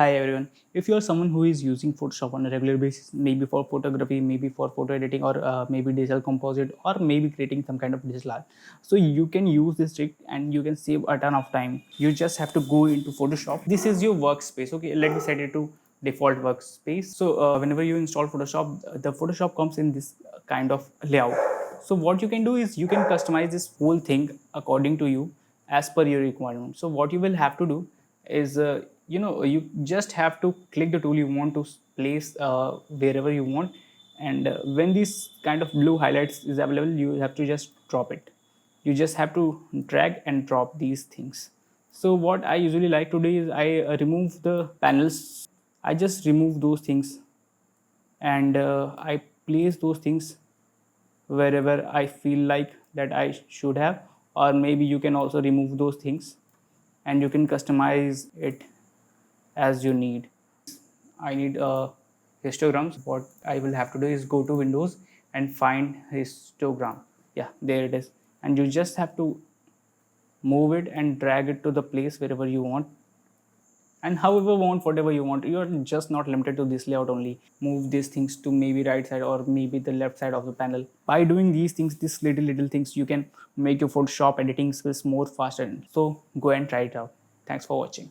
Hi everyone. If you're someone who is using Photoshop on a regular basis, maybe for photography, maybe for photo editing, or maybe digital composite, or maybe creating some kind of digital art, so you can use this trick and you can save a ton of time. You just have to go into Photoshop. This is your workspace. Okay, let me set it to default workspace. So whenever you install Photoshop, the Photoshop comes in this kind of layout. So what you can do is you can customize this whole thing according to you as per your requirement. So what you will have to do is you just have to click the tool you want to place wherever you want, and when this kind of blue highlights is available, you have to just drop it. You just have to drag and drop these things. So what I usually like to do is I remove the panels. I just remove those things, and I place those things wherever I feel like that I should have, or maybe you can also remove those things and you can customize it as you need. I need histograms. What I will have to do is go to Windows and find histogram. Yeah, there it is. And you just have to move it and drag it to the place wherever you want. And however want, whatever you want. You are just not limited to this layout only. Move these things to maybe right side or maybe the left side of the panel. By doing these things, these little things, you can make your Photoshop editing skills more faster. So go and try it out. Thanks for watching.